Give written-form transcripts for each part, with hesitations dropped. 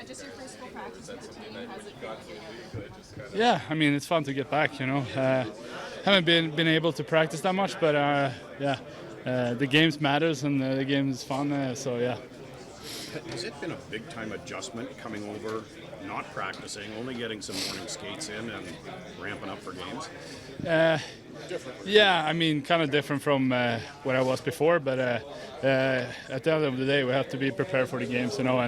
just your first full practice with the team. How's it feel? Yeah, I mean, it's fun to get back, you know. Haven't been able to practice that much, but the games matters and the game is fun, so yeah. Has it been a big-time adjustment coming over, not practicing, only getting some morning skates in and ramping up for games? Yeah, I mean, kind of different from what I was before, but at the end of the day, we have to be prepared for the games, you know,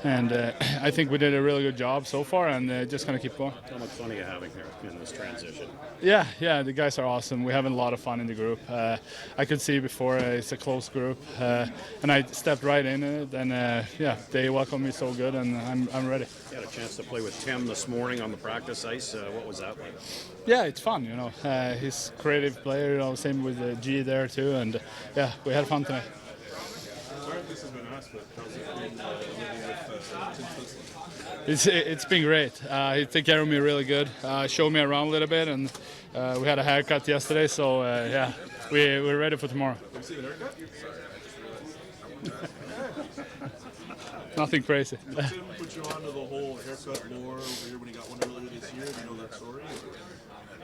and I think we did a really good job so far, and just gonna keep going. How much fun are you having here in this transition? Yeah, the guys are awesome. We're having a lot of fun in the group. I could see before it's a close group, and I stepped right in it, and they welcomed me so good, and I'm ready. You had a chance to play with Tim this morning on the practice ice. What was that like? Yeah, it's fun, you know. He's a creative player, you know, same with G there too, and yeah, we had fun tonight. This has been asked, but how's it been living with Tim? It's been great. He took care of me really good. Showed me around a little bit, and we had a haircut yesterday, so yeah, we're ready for tomorrow. Have you seen the haircut? Nothing crazy. Did Tim put you onto the whole haircut lore over here when he got one earlier this year? Do you know that story?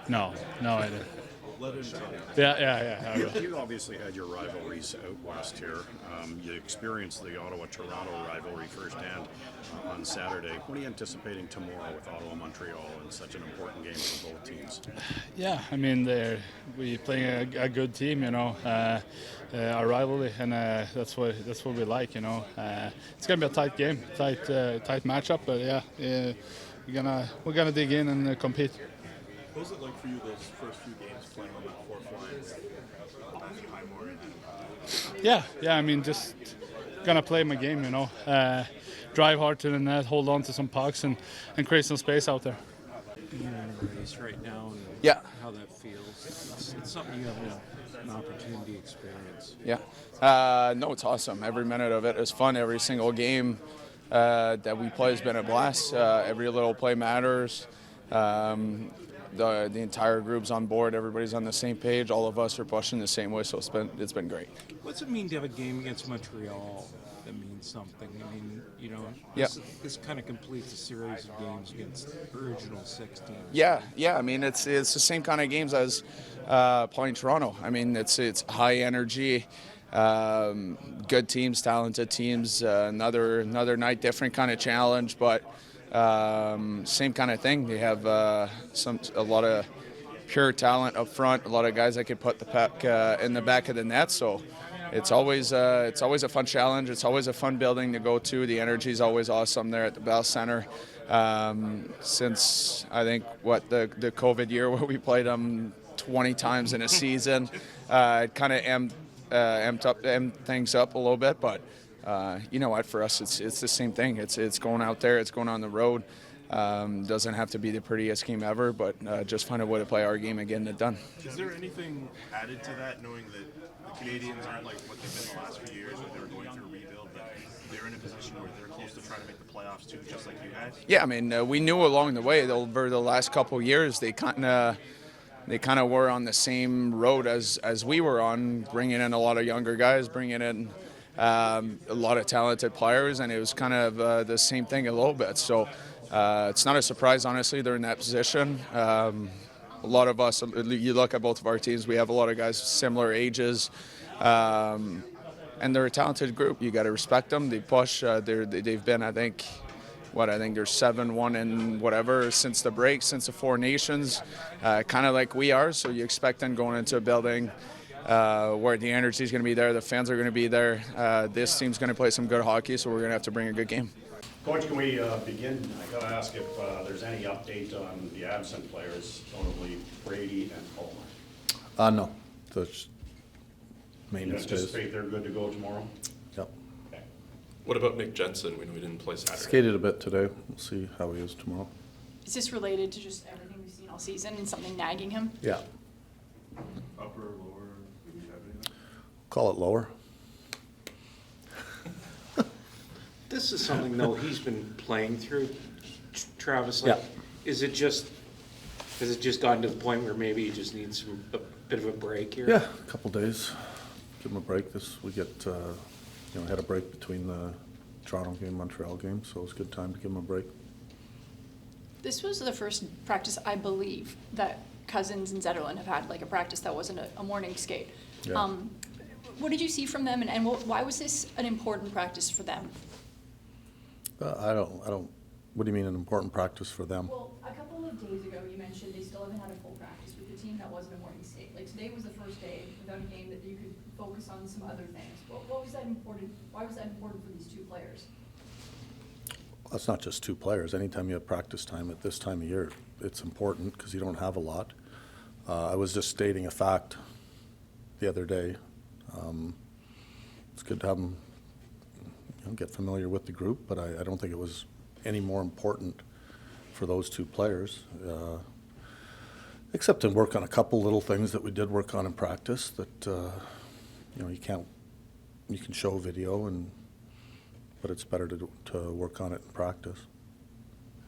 No, I didn't. Let him tell you. Yeah. You obviously had your rivalries out west here. You experienced the Ottawa-Toronto rivalry firsthand on Saturday. What are you anticipating tomorrow with Ottawa-Montreal in such an important game for both teams? Yeah, I mean, we're playing a good team, you know, our rivalry, and that's what we like, you know. It's gonna be a tight game, tight matchup, but yeah, we're gonna dig in and compete. What was it like for you those first few games playing on that fourth line? Yeah. I mean, just gonna play my game, you know. Drive hard to the net, hold on to some pucks, and create some space out there. You're in a race right now, and how that feels. It's something you have an opportunity to experience. Yeah. No, it's awesome. Every minute of it is fun. Every single game that we play has been a blast. Every little play matters. The entire group's on board. Everybody's on the same page. All of us are pushing the same way, so it's been great. What's it mean to have a game against Montreal that means something? I mean, you know, this kind of completes a series of games against the original 16. Yeah. I mean, it's the same kind of games as playing Toronto. I mean, it's high energy, good teams, talented teams. Another night, different kind of challenge, but. Same kind of thing. They have a lot of pure talent up front. A lot of guys that can put the puck in the back of the net. So it's always a fun challenge. It's always a fun building to go to. The energy is always awesome there at the Bell Center. Since I think the COVID year where we played them 20 times in a season, it kind of amped things up a little bit, but. You know what? For us, it's the same thing. It's going out there. It's going on the road. Doesn't have to be the prettiest game ever, but just find a way to play our game and getting it done. Is there anything added to that, knowing that the Canadians aren't like what they've been the last few years, where they were going through a rebuild, but they're in a position where they're close to trying to make the playoffs too, just like you guys? Yeah, I mean, we knew along the way over the last couple of years they kind of were on the same road as we were on, bringing in a lot of younger guys, bringing in. A lot of talented players, and it was kind of the same thing a little bit. So it's not a surprise, honestly, they're in that position. A lot of us, you look at both of our teams, we have a lot of guys similar ages, and they're a talented group. You got to respect them. They push. They've been, I think they're 7-1 and whatever since the break, since the Four Nations, kind of like we are. So you expect them going into a building. Where the energy is going to be there, the fans are going to be there. This team's going to play some good hockey, so we're going to have to bring a good game. Coach, can we begin? I got to ask if there's any update on the absent players, notably Brady and Coleman. No. Those maintenance days. You anticipate they're good to go tomorrow? Yep. Okay. What about Nick Jensen? We know he didn't play Saturday. Skated a bit today. We'll see how he is tomorrow. Is this related to just everything we've seen all season and something nagging him? Yeah. Upper, lower? Do you have anything? Call it lower. This is something, though, he's been playing through, Travis. Like, has it just gotten to the point where maybe he just needs a bit of a break here? Yeah, a couple days. Give him a break. We had a break between the Toronto game, Montreal game, so it was a good time to give them a break. This was the first practice, I believe, that Cousins and Zetterlund have had, like a practice that wasn't a morning skate. Yeah. What did you see from them, and why was this an important practice for them? I don't, what do you mean an important practice for them? Well, a couple of days ago, you mentioned they still haven't had a full practice with the team that wasn't a morning skate. Like, today was the first day without a game that you could focus on some other things. What was that important? Why was that important for these two players? That's not just two players. Anytime you have practice time at this time of year, it's important because you don't have a lot. I was just stating a fact the other day. It's good to have them get familiar with the group, but I don't think it was any more important for those two players, except to work on a couple little things that we did work on in practice that you can show video, but it's better to work on it in practice.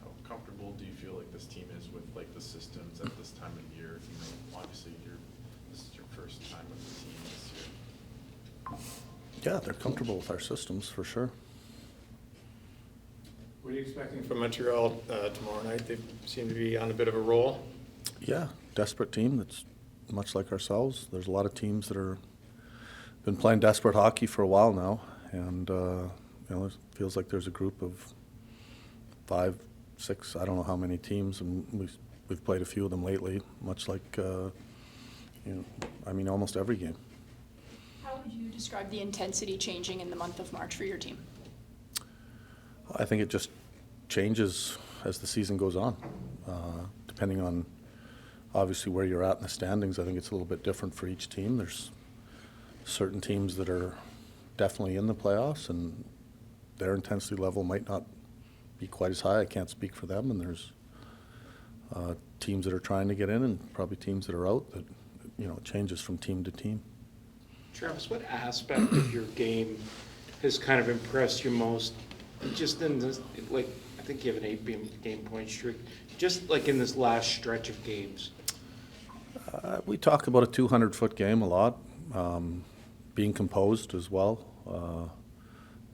How comfortable do you feel like this team is with like the systems at this time of year? Obviously this is your first time with the team this year. Yeah, they're comfortable with our systems for sure. What are you expecting from Montreal tomorrow night? They seem to be on a bit of a roll. Yeah, desperate team that's much like ourselves. There's a lot of teams that are been playing desperate hockey for a while now, and it feels like there's a group of 5, 6, I don't know how many teams, and we've played a few of them lately, much like almost every game. How would you describe the intensity changing in the month of March for your team? I think it just changes as the season goes on, depending on obviously where you're at in the standings. I think it's a little bit different for each team. There's certain teams that are definitely in the playoffs, and their intensity level might not be quite as high. I can't speak for them, and there's teams that are trying to get in, and probably teams that are out. That it changes from team to team. Travis, what aspect of your game has kind of impressed you most? Just in this, like, I think you have an 8-game point streak. Just like in this last stretch of games. We talk about a 200-foot game a lot, being composed as well,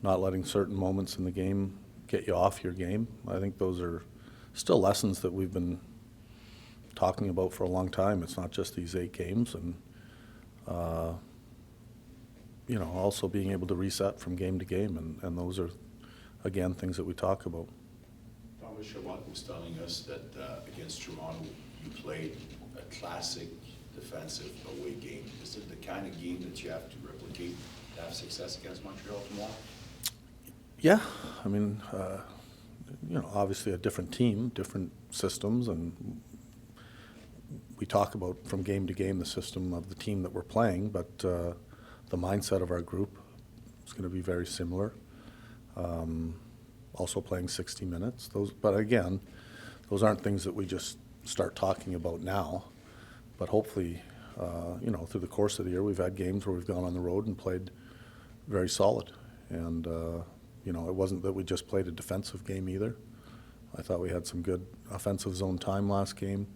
not letting certain moments in the game get you off your game. I think those are still lessons that we've been talking about for a long time. It's not just these 8 games, and also being able to reset from game to game, and those are, again, things that we talk about. Thomas Chabot was telling us that against Toronto, you played a classic defensive away game. Is it the kind of game that you have to replicate to have success against Montreal tomorrow? Yeah, I mean, obviously a different team, different systems, and we talk about from game to game the system of the team that we're playing, but the mindset of our group is going to be very similar. Also playing 60 minutes. But again, those aren't things that we just start talking about now. But hopefully, through the course of the year, we've had games where we've gone on the road and played very solid. And it wasn't that we just played a defensive game either. I thought we had some good offensive zone time last game.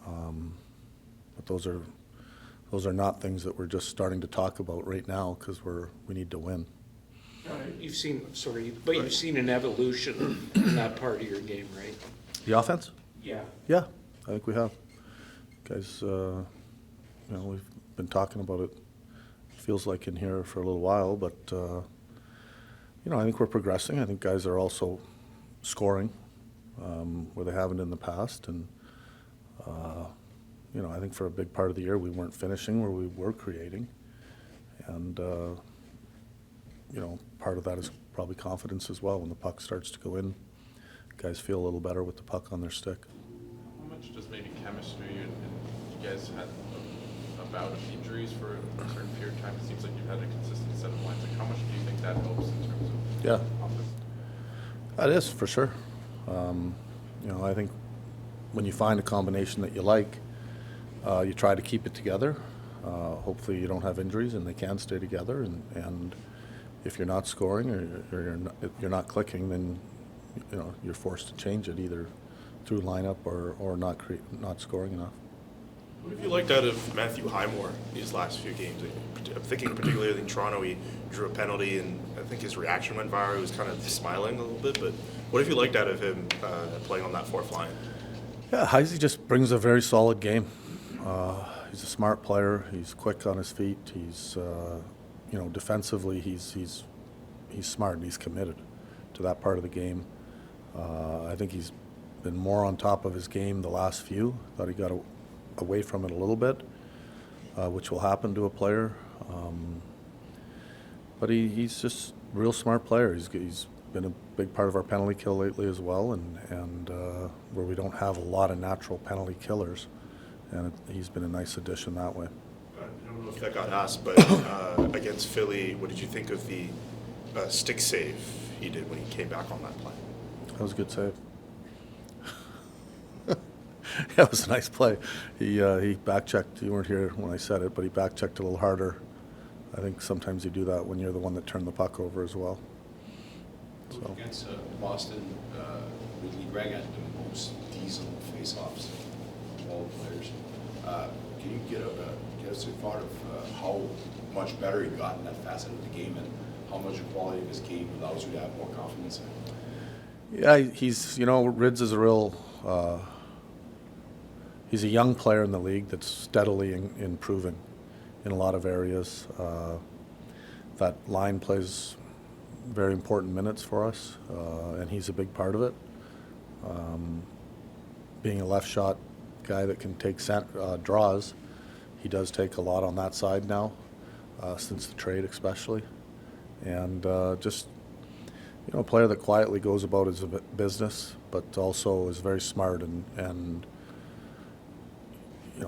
But those are not things that we're just starting to talk about right now because we need to win. You've seen an evolution in that part of your game, right? The offense? Yeah. Yeah, I think we have. Guys, we've been talking about it, feels like in here for a little while, but, I think we're progressing. I think guys are also scoring where they haven't in the past. And, I think for a big part of the year we weren't finishing where we were creating. And, part of that is probably confidence as well. When the puck starts to go in, guys feel a little better with the puck on their stick. How much does maybe chemistry and you guys had a bout of injuries for a certain period of time? It seems like you've had a consistent set of lines. Like, how much do you think that helps in terms of offense? That is for sure. I think when you find a combination that you like, you try to keep it together. Hopefully you don't have injuries and they can stay together. And if you're not scoring or you're not clicking, then you're forced to change it either through lineup or not scoring enough. What have you liked out of Matthew Highmore these last few games? I'm thinking particularly in Toronto, he drew a penalty, and I think his reaction went viral. He was kind of smiling a little bit, but what have you liked out of him playing on that fourth line? Yeah, Heisey just brings a very solid game. He's a smart player. He's quick on his feet. He's, defensively, he's smart and he's committed to that part of the game. I think he's been more on top of his game the last few. Thought he got away from it a little bit, which will happen to a player. But he's just a real smart player. He's been a big part of our penalty kill lately as well, and where we don't have a lot of natural penalty killers, and he's been a nice addition that way. I don't know if that got asked, but against Philly, what did you think of the stick save he did when he came back on that play? That was a good save. Yeah, it was a nice play. He back-checked. You weren't here when I said it, but he back-checked a little harder. I think sometimes you do that when you're the one that turned the puck over as well. So. Against Boston, Ridley Gregg had the most diesel face-offs of all the players. Can you get us a thought of how much better he got in that facet of the game, and how much the quality of his game allows you to have more confidence in? Yeah, Rids is a real. He's a young player in the league that's steadily improving in a lot of areas. That line plays very important minutes for us, and he's a big part of it. Being a left shot guy that can take draws, he does take a lot on that side now, since the trade especially. And just, a player that quietly goes about his business, but also is very smart and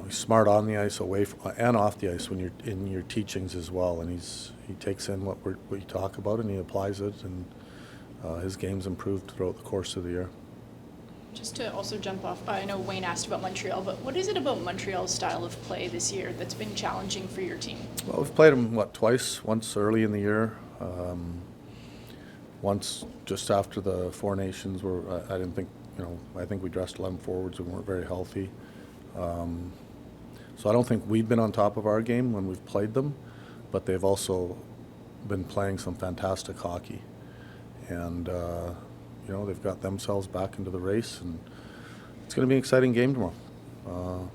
he's smart on the ice, away from, and off the ice when you're in your teachings as well. And he takes in what we talk about and he applies it, and his game's improved throughout the course of the year. Just to also jump off, I know Wayne asked about Montreal, but what is it about Montreal's style of play this year that's been challenging for your team? Well, we've played them, twice? Once early in the year, once just after the Four Nations, where I didn't think, I think we dressed 11 forwards and weren't very healthy. So I don't think we've been on top of our game when we've played them, but they've also been playing some fantastic hockey. And, they've got themselves back into the race, and it's going to be an exciting game tomorrow.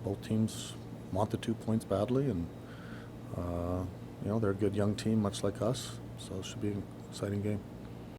Both teams want the 2 points badly, and, they're a good young team, much like us, so it should be an exciting game.